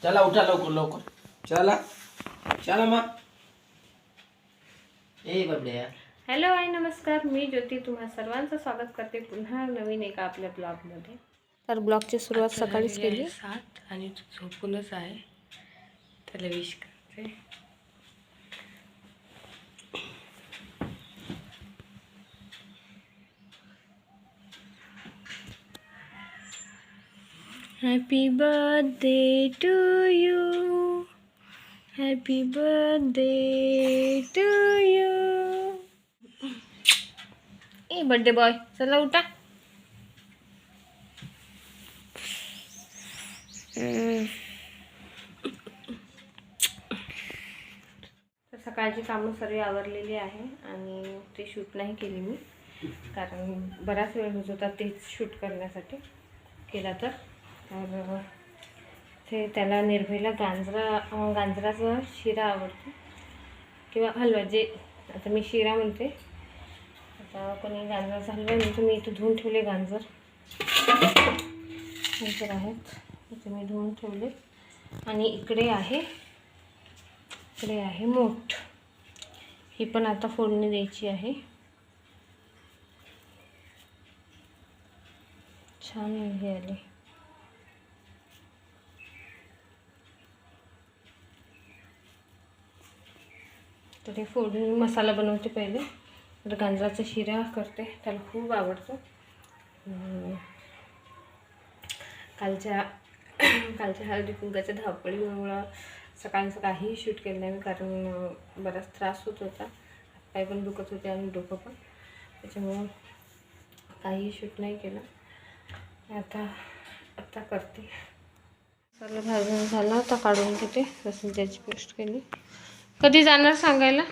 चला उठा लवकर लवकर. चला चला मग. ए बबड्या. हॅलो आई नमस्कार. मी ज्योती तुम्हा सर्वांचं स्वागत करते पुन्हा नवीन एका आपल्या ब्लॉगमध्ये. तर ब्लॉगची सुरुवात सकाळीच केली 7 आणि झोपूनच आहे. त्याला विश करते. Happy birthday to you. Happy birthday to you. ए बर्थडे बॉय चला उठा. तर सकाळची कामं सर्व आवरलेली आहे आणि ते शूट नाही केली मी, कारण बराच वेळ होत होता तेच शूट करण्यासाठी. केला तर ते त्याला निर्भयला गाजराचा शिरा आवडतो किंवा हलवा, जे आता मी शिरा म्हणते. आता कोणी गाजराचा हलवा म्हणतो. मी इथं धुवून ठेवले गाजर आहेत, इथे मी धुवून ठेवले. आणि इकडे आहे मोठ. ही पण आता फोडणी द्यायची आहे. छान हे आले. तर हे फोडणी मसाला बनवते पहिले. तर गाजराचा शिरा करते, त्याला खूप आवडतो. कालच्या हळदी कुंकाच्या धावपळीमुळं सकाळचं काहीही शूट केलं नाही मी, कारण बराच त्रास होत होता. पाय पण दुखत होते आणि डोकं पण, त्याच्यामुळं काहीही शूट नाही केलं. आता करते. सर्व भाजून झालं, आता काढून घेते. लसूण त्याची पेस्ट केली. कधी जाणार सांगायला?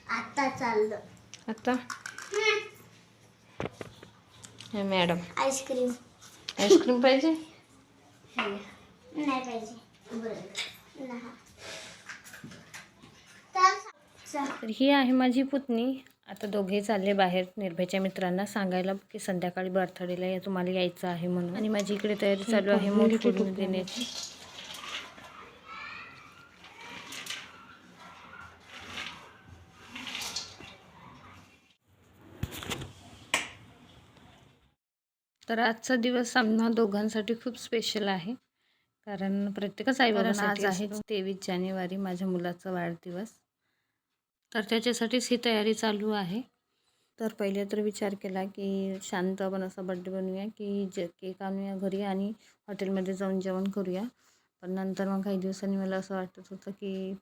आता चाललं. आता हे मॅडम आईस्क्रीम पाहिजे. नाही पाहिजे. तर ही आहे माझी पुतणी. आता दोघे चालले बाहेर निर्भयच्या मित्रांना सांगायला की संध्याकाळी बर्थडेला या तुम्हाला यायचं आहे म्हणून. आणि माझी इकडे तयारी चालू आहे मोठी फोडणी देण्याची. तर आजचा दिवस आम्हा दोघांसाठी खूप स्पेशल आहे, कारण प्रत्येकच आईबाबासाठी आज आहे 23 जानेवारी माझ्या मुलाचा वाढदिवस. तर त्याच्यासाठीच ही तयारी चालू आहे. तर पहिले तर विचार केला की शांत आपण असा बड्डे बनवूया, की केक आणूया घरी आणि हॉटेलमध्ये जाऊन जेवण करूया. पण नंतर मग काही दिवसांनी मला असं वाटत होतं की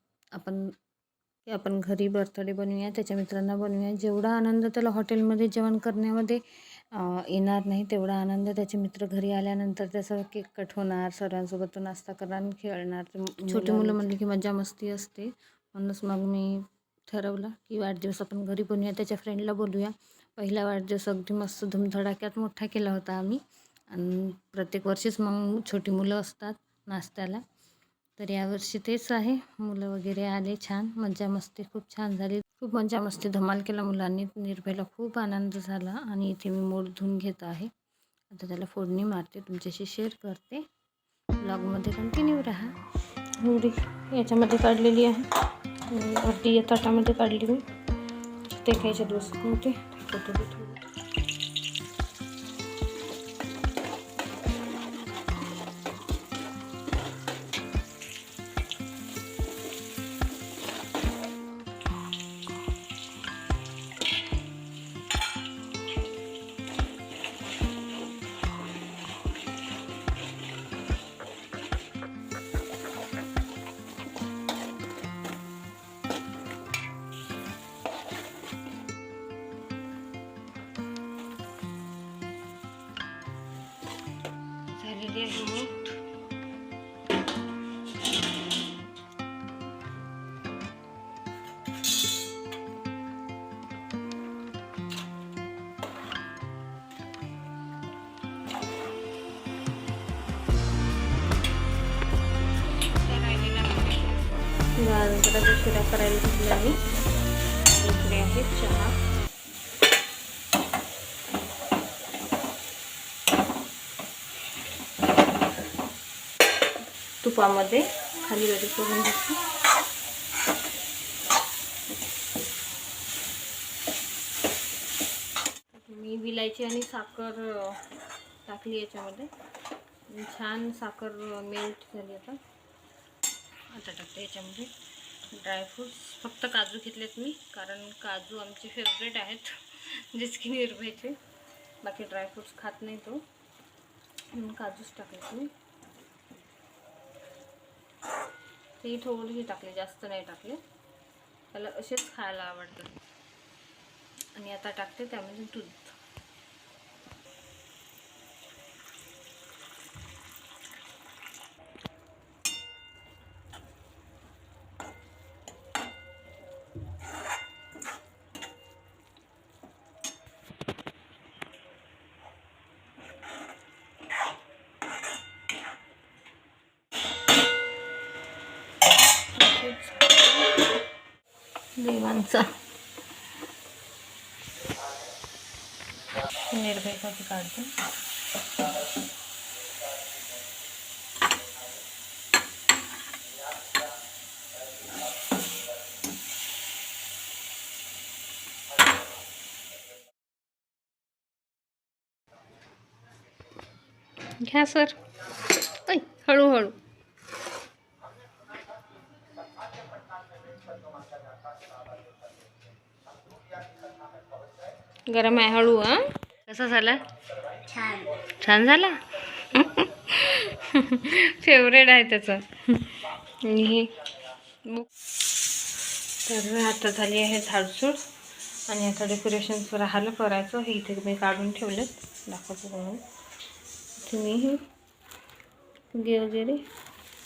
आपण घरी बर्थडे बनवूया, त्याच्या मित्रांना बनवूया. जेवढा आनंद त्याला हॉटेलमध्ये जेवण करण्यामध्ये येणार नाही, तेवढा आनंद त्याचे मित्र घरी आल्यानंतर त्याचा केक कट होणार, सर्वांसोबत नाश्ता करणार, खेळणार. छोटी मुलं म्हणली की मजा मस्ती असते. म्हणूनच मग मी ठरवलं की वाढदिवस आपण घरी बनवूया, त्याच्या फ्रेंडला बोलूया. पहिला वाढदिवस अगदी मस्त धुमधडाक्यात मोठा केला होता आम्ही. आणि प्रत्येक वर्षीच मग छोटी मुलं असतात नाश्त्याला. तर यावर्षी तेच आहे. मुलं वगैरे आले, छान मजा मस्ती खूप छान झाली. खूप मजा मस्ती धमाल केला मुलांनी. निर्भयला खूप आनंद झाला. आणि इथे मी मोड धुवून घेत आहे. आता त्याला फोडणी मारते, तुमच्याशी शेअर करते. ब्लॉगमध्ये कंटिन्यू राहा. एवढी याच्यामध्ये काढलेली आहे, अर्धी या ताटामध्ये काढली मी. ते खायच्या दिवस नव्हते. झालेली आहे मोठ. गाजराचा शिरा करायला घेतला मी. इकडे आहे चहा. तुपामध्ये खाली बारीक करून घेतली. मी विलायची आणि साखर टाकली याच्यामध्ये. छान साखर मेल्ट झाली. आता टाकते याच्यामध्ये ड्रायफ्रूट्स. फक्त काजू घेतलेत मी, कारण काजू आमचे फेवरेट आहेत जसे की निर्भयचे. बाकी ड्रायफ्रूट्स खात नाही तो, म्हणून काजूच टाकलेत मी. ते थोडेही टाकले, जास्त नाही टाकले, त्याला असेच खायला आवडतात. आणि आता टाकते त्यामध्ये दूध. देवांचा निर्भय कॉफी काढते. घ्या सर. ऐ हळूहळू. गरम आहे, हळू. कसा झाला? छान. छान झाला. फेवरेट आहे त्याचं. हे तर आता झाली आहे झाडझूड. आणि आता डेकोरेशन राहिलं करायचं. हे इथे मी काढून ठेवलेत, दाखवतो म्हणून. तुम्ही हे फुगे वगैरे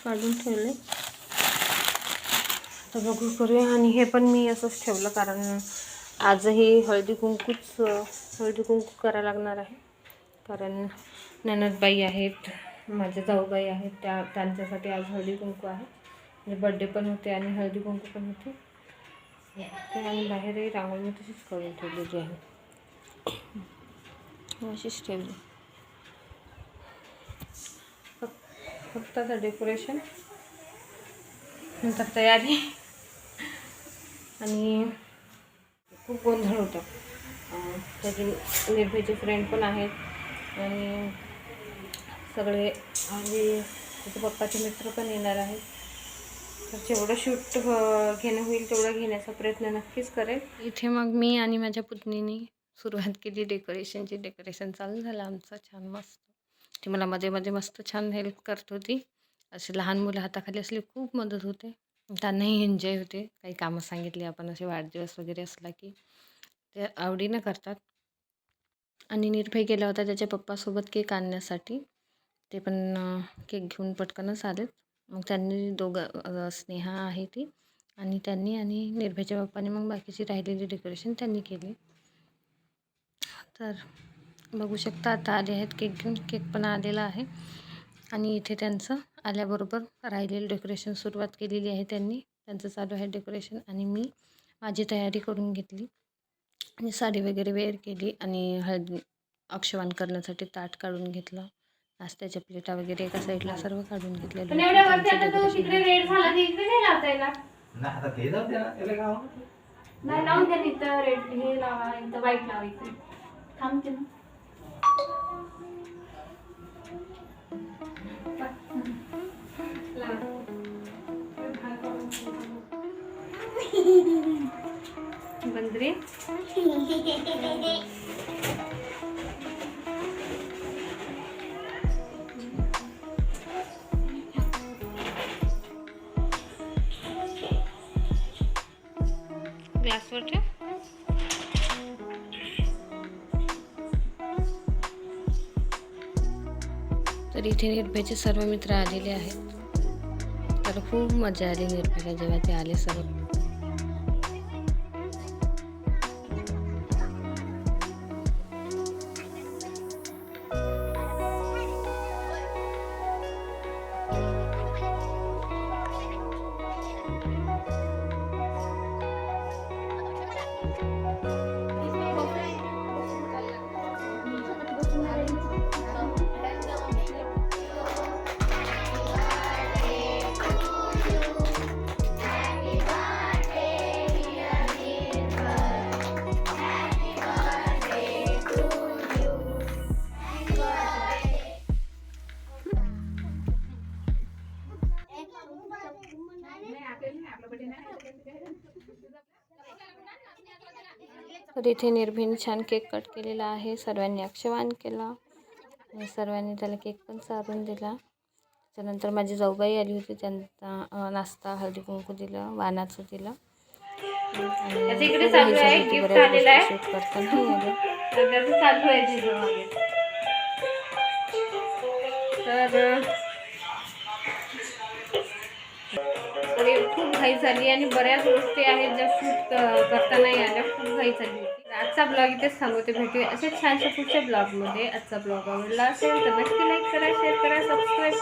काढून ठेवले. तर बघू करूया. आणि हे पण मी असंच ठेवलं, कारण आजही हळदी कुंकू करायला लागणार आहे. कारण ननदबाई आहेत, माझ्या जाऊबाई आहेत, त्यांच्यासाठी आज हळदी कुंकू आहे. म्हणजे बड्डे पण होते आणि हळदी कुंकू पण होते. आणि बाहेरही रांगोळी मी तशीच करून ठेवलेली आहे, अशीच ठेवली. फक्त आता डेकोरेशन, नंतर तयारी. आणि खूप गोंधळ होतं. त्याचे निर्भयचे फ्रेंड पण आहेत आणि सगळे, आणि त्याच्या पप्पाचे मित्र पण येणार आहेत. तर जेवढं शूट घेणं होईल तेवढं घेण्याचा प्रयत्न नक्कीच करेल. इथे मग मी आणि माझ्या पुतणीने सुरुवात केली डेकोरेशनची. डेकोरेशन चालू झालं आमचं छान मस्त. ती मला मध्ये मध्ये मस्त छान हेल्प करत होती. असे लहान मुलं हाताखाली असले खूप मदत होते, त्यांनाही एन्जॉय होते. काही कामं सांगितली आपण, असे वाढदिवस वगैरे असला की ते आवडीनं करतात. आणि निर्भय गेला होता त्याच्या पप्पासोबत केक आणण्यासाठी. ते पण केक घेऊन पटकनच आलेत. मग त्यांनी स्नेहा आहे ती, आणि त्यांनी आणि निर्भयच्या पप्पाने मग बाकीची राहिलेली डेकोरेशन त्यांनी केली. तर बघू शकता आता आले आहेत केक घेऊन. केक पण आलेला आहे. आणि इथे त्यांचं आल्याबरोबर राहिलेलं डेकोरेशन सुरुवात केलेली आहे त्यांनी. त्यांचं चालू आहे डेकोरेशन. आणि मी माझी तयारी करून घेतली आणि साडी वगैरे वेअर केली. आणि अक्षवान करण्यासाठी ताट काढून घेतलं. नाश्त्याच्या प्लेटा वगैरे एका साईडला सर्व काढून घेतलेलं. बंदरी ग्लासवर ठेव. तर इथे निर्भयचे सर्व मित्र आलेले आहेत. तर खूप मजा आली निर्भयला जेव्हा ते आले सर्व. तर इथे निर्भीने छान केक कट केलेला आहे. सर्वांनी अक्षवान केला आणि सर्वांनी त्याला केक पण चारून दिला. त्यानंतर माझी जाऊबाई आली होती, त्यांचा नाश्ता हळदी कुंकू दिलं, वाणाचं दिलं. इकडे चालू आहे गिफ्ट आलेलं आहे शूट करता नाही आलं. तर त्याचं चालू आहे तिथं मागे. तर खूप घाई झाली आणि बऱ्याच गोष्टी आहेत ज्या शूट करता नाही आल्या. खूप घाई झाली होती. आजचा ब्लॉग इथेच थांबवते. भेटूया असेच छानशा पुढच्या ब्लॉगमध्ये. आजचा ब्लॉग आवडला असेल तर नक्की लाईक करा, शेअर करा, सबस्क्राईब करा.